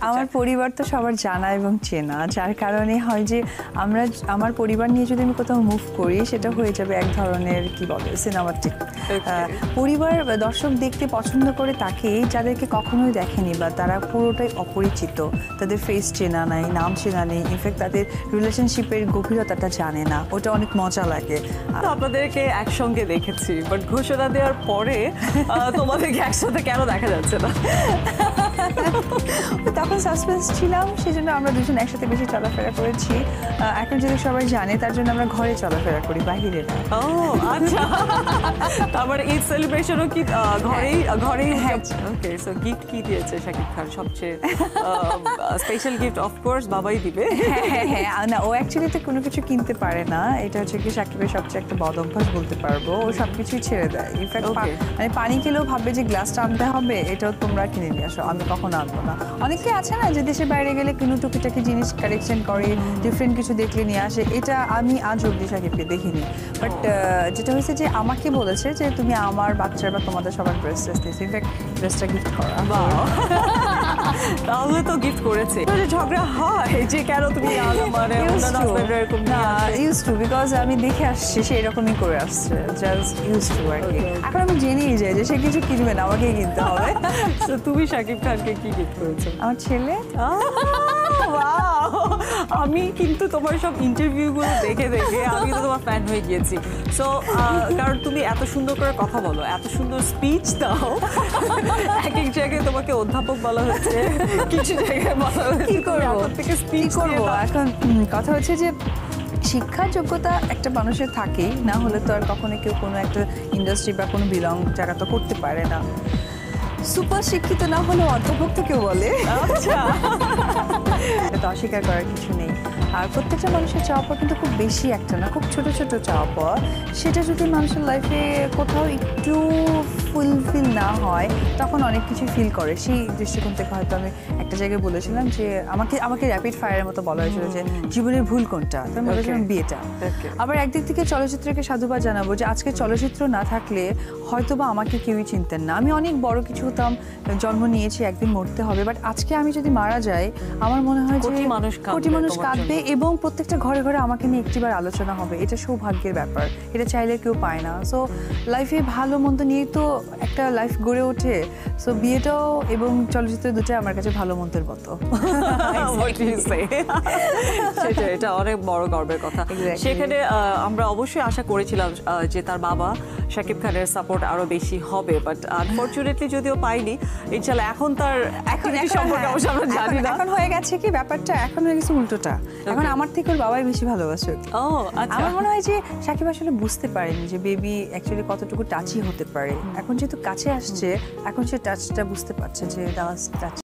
আমার পরিবার তো সবার জানা এবং চেনা, যার কারণে হয় যে আমার পরিবার নিয়ে যদি আমি কোথাও মুভ করি সেটা হয়ে যাবে এক ধরনের কি বলে সিনেমাটিক। পরিবার দর্শক দেখতে পছন্দ করে তাকেই যাদেরকে কখনোই দেখেনি বা তারা পুরোটাই অপরিচিত, তাদের ফেস চেনা নাই, নাম চেনা নেই, ইনফ্যাক্ট তাদের রিলেশনশিপের গভীরতাটা জানে না, ওটা অনেক মজা লাগে। আপনাদেরকে একসঙ্গে দেখেছি, বাট ঘোষণা দেওয়ার পরে তোমাদেরকে একসাথে কেন দেখা যাচ্ছে না? তখন সাসপেন্স ছিলাম, সেই জন্য আমরা দুজন একসাথে বেশি চলাফেরা করেছি। এখন যদি সবাই জানে তার জন্য আমরা ঘরে চলাফেরা করি, বাহিরে না। ও আচ্ছা, তারপরে ঈদ সেলিব্রেশনও কি ঘরেই? ওকে, সো গিফট কি দিয়েছে শাকিব খান সবচেয়ে স্পেশাল গিফট? অফকোর্স বাবাই দিবে। হ্যাঁ, না ও অ্যাকচুয়ালি তো কোনো কিছু কিনতে পারে না, এটা হচ্ছে কি শাকিবের সবচেয়ে একটা বদ অভ্যাস বলতে পারবো, ও সবকিছুই ছেড়ে দেয়। ইনফ্যাক্ট মানে পানি খেলেও ভাববে যে গ্লাসটা আনতে হবে, এটাও তোমরা কিনে নিয়ে আসো, আমি কখনো আনবো না। অনেকে আছে না যে দেশের বাইরে গেলে কোনো টুকিটাকি জিনিস কালেকশন করে, ডিফারেন্ট কিছু দেখলে নিয়ে আসে, এটা আমি আজ অব্দি শাকিবকে দেখিনি। বাট যেটা হয়েছে যে আমাকে বলেছে যে তুমি আমার বাচ্চার বা তোমাদের সবার ড্রেস দিয়েছো, ইনফ্যাক্ট ড্রেসটা গিফট করা। তাহলে তো গিফট করেছে। ঝগড়া হয় যে কেন তুমি মানে ইউজ টু, বিকজ আমি দেখে আসছি সে এরকমই করে আসছে, জাস্ট ইউজ টু আর কি। এখন আমি জেনেই যাই যে সে কিছু কিনবে না, আমাকেই কিনতে হবে। তো তুমি শাকিব খানকে কি গিফট করেছো? আমার ছেলে। আমি কিন্তু তোমার সব ইন্টারভিউগুলো দেখে আমি তো তোমার ফ্যান হয়ে গিয়েছি। সো কারণ তুমি এত সুন্দর করে কথা বলো, এত সুন্দর স্পিচ দাও, এক এক জায়গায় তোমাকে অধ্যাপক বলা হচ্ছে, কিছু জায়গায় বলা হচ্ছে কি করবো থেকে স্পিচ করবো। এখন কথা হচ্ছে যে শিক্ষার যোগ্যতা একটা মানুষের থাকেই, না হলে তো আর কখনো কেউ কোনো একটা ইন্ডাস্ট্রি বা কোনো বিলং জায়গা তো করতে পারে না। সুপার শিক্ষিত না হলে অর্ধভুক তো কেউ বলে, এটা অস্বীকার করার কিছু নেই। আর প্রত্যেকটা মানুষের চাওয়া পাওয়া কিন্তু খুব বেশি একটা না, খুব ছোট ছোট চাওয়া পাওয়া, সেটা যদি মানুষের লাইফে কোথাও একটু ফুলফিল না হয় তখন অনেক কিছু ফিল করে। সেই দৃষ্টিকোণ থেকে হয়তো আমি একটা জায়গায় বলেছিলাম যে আমাকে র্যাপিড ফায়ারের মতো বলা হয়েছিল যে জীবনের ভুল কোনটা, তো আমি বলেছিলাম বিয়েটা। আবার একদিক থেকে চলচ্চিত্রকে সাধুবাদ জানাবো যে আজকে চলচ্চিত্র না থাকলে হয়তো বা আমাকে কেউই চিনতেন না। আমি অনেক বড় কিছু হতাম, জন্ম নিয়েছি, একদিন মরতে হবে, বাট আজকে আমি যদি মারা যাই আমার মনে হয় যে কোটি মানুষ কাঁদবে এবং প্রত্যেকটা ঘরে ঘরে আমাকে নিয়ে একটিবার আলোচনা হবে। এটা সৌভাগ্যের ব্যাপার, এটা চাইলে কেউ পায় না। সো লাইফে ভালো মন্দ নিয়েই তো একটা লাইফ গড়ে ওঠে। সো বিয়েটাও এবং চলচ্চিত্র দুটোই আমার কাছে ভালো মন্দের মতো। সেটা, এটা অনেক বড় গর্বের কথা। সেখানে আমরা অবশ্যই আশা করেছিলাম যে তার বাবা শাকিব খানের সাপোর্ট আরো বেশি হবে, বাট আনফরচুনেটলি যদিও পাইনি। ইনশাআল্লাহ এখন তার অ্যাক্টিভিটি সম্পর্কে অবশ্য আমরা জানি না। এখন হয়ে গেছে কি ব্যাপারটা, এখন হয়ে গেছে উল্টোটা, এখন আমার থেকে ওর বাবাই বেশি ভালোবাসে। আমার মনে হয় যে শাকিব আসলে বুঝতে পারেনি যে বেবি অ্যাকচুয়ালি কতটুকু টাচই হতে পারে। এখন যেহেতু কাছে আসছে, এখন সে টাচটা বুঝতে পারছে যে টাচ